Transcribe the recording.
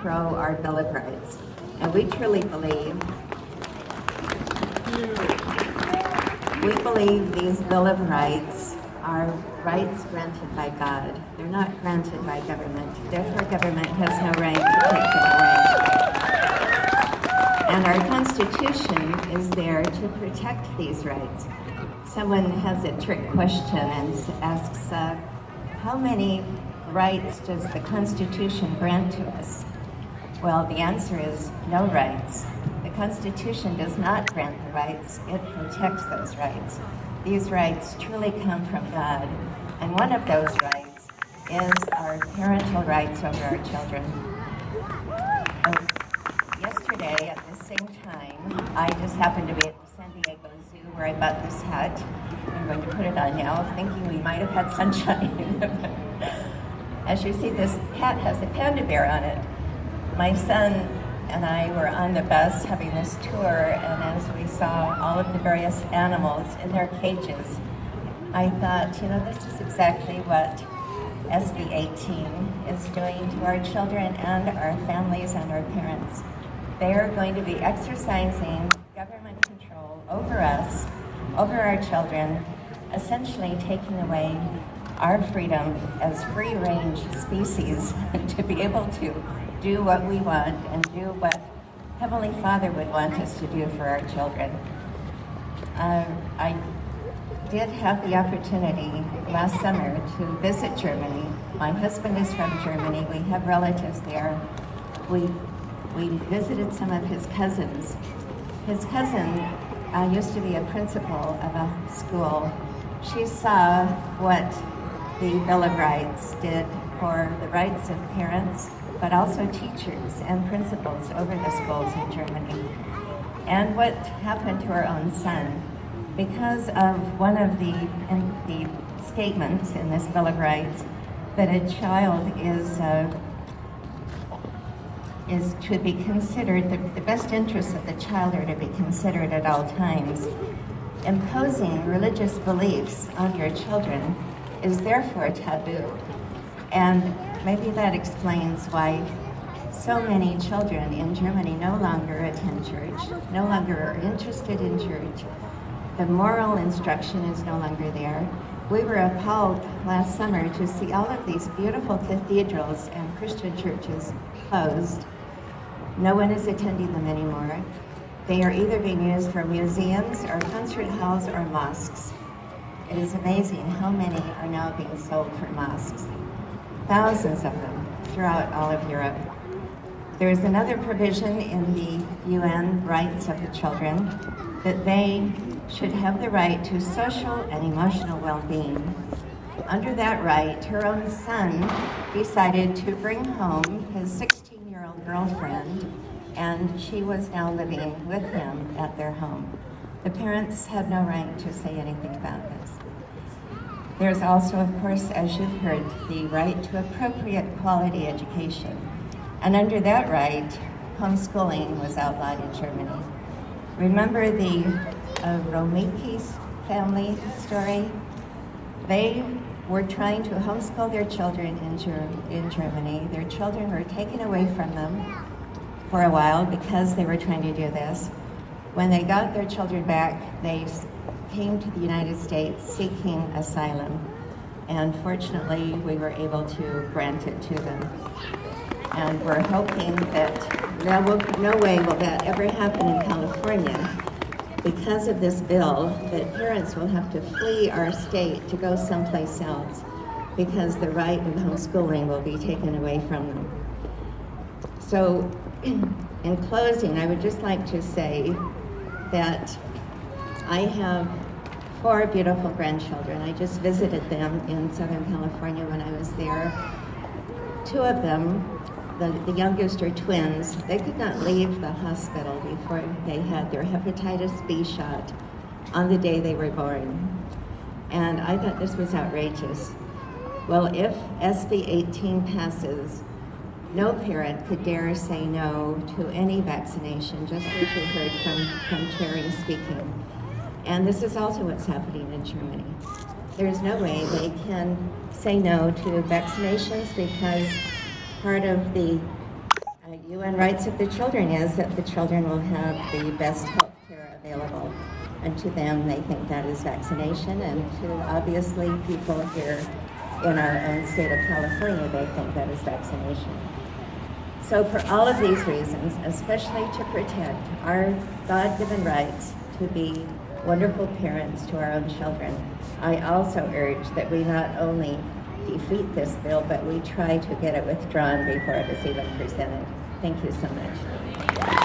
pro our Bill of Rights. And we truly believe these Bill of Rights are rights granted by God. They're not granted by government. Therefore, government has no right to take them away. And our Constitution is there to protect these rights. Someone has a trick question and asks, how many rights does the Constitution grant to us? Well, the answer is no rights. The Constitution does not grant the rights, it protects those rights. These rights truly come from God, and one of those rights is our parental rights over our children. Yesterday, at the same time, I just happened to be at the San Diego Zoo where I bought this hat. I'm going to put it on now, thinking we might have had sunshine. As you see, this hat has a panda bear on it. My son and I were on the bus having this tour, and as we saw all of the various animals in their cages, I thought, this is exactly what SB 18 is doing to our children and our families and our parents. They are going to be exercising government control over us, over our children, essentially taking away our freedom as free-range species to be able to do what we want and do what Heavenly Father would want us to do for our children. I did have the opportunity last summer to visit Germany. My husband is from Germany. We have relatives there. We visited some of his cousins. His cousin used to be a principal of a school. She saw what the Bill of Rights did for the rights of parents, but also teachers and principals over the schools in Germany. And what happened to our own son, because of one of the statements in this Bill of Rights, that a child should be considered, the best interests of the child are to be considered at all times. Imposing religious beliefs on your children is therefore taboo. And maybe that explains why so many children in Germany no longer attend church, no longer are interested in church. The moral instruction is no longer there. We were appalled last summer to see all of these beautiful cathedrals and Christian churches closed. No one is attending them anymore. They are either being used for museums or concert halls or mosques. It is amazing how many are now being sold for mosques. Thousands of them throughout all of Europe. There is another provision in the UN rights of the children that they should have the right to social and emotional well-being. Under that right, her own son decided to bring home his 16-year-old girlfriend, and she was now living with him at their home. The parents had no right to say anything about this. There's also, of course, as you've heard, the right to appropriate quality education. And under that right, homeschooling was outlawed in Germany. Remember the Romiki family story? They were trying to homeschool their children in Germany. Their children were taken away from them for a while because they were trying to do this. When they got their children back, they came to the United States seeking asylum. And fortunately, we were able to grant it to them. And we're hoping that no way will that ever happen in California. Because of this bill, that parents will have to flee our state to go someplace else because the right of homeschooling will be taken away from them. So, in closing, I would just like to say that I have 4 beautiful grandchildren. I just visited them in Southern California when I was there. 2 of them, the youngest are twins. They could not leave the hospital before they had their hepatitis B shot on the day they were born. And I thought this was outrageous. Well, if SB 18 passes, no parent could dare say no to any vaccination, just as you heard from Terry speaking. And this is also what's happening in Germany. There's no way they can say no to vaccinations because part of the UN rights of the children is that the children will have the best health care available. And to them, they think that is vaccination. And to obviously people here in our own state of California, they think that is vaccination. So for all of these reasons, especially to protect our God-given rights to be wonderful parents to our own children, I also urge that we not only defeat this bill, but we try to get it withdrawn before it is even presented. Thank you so much.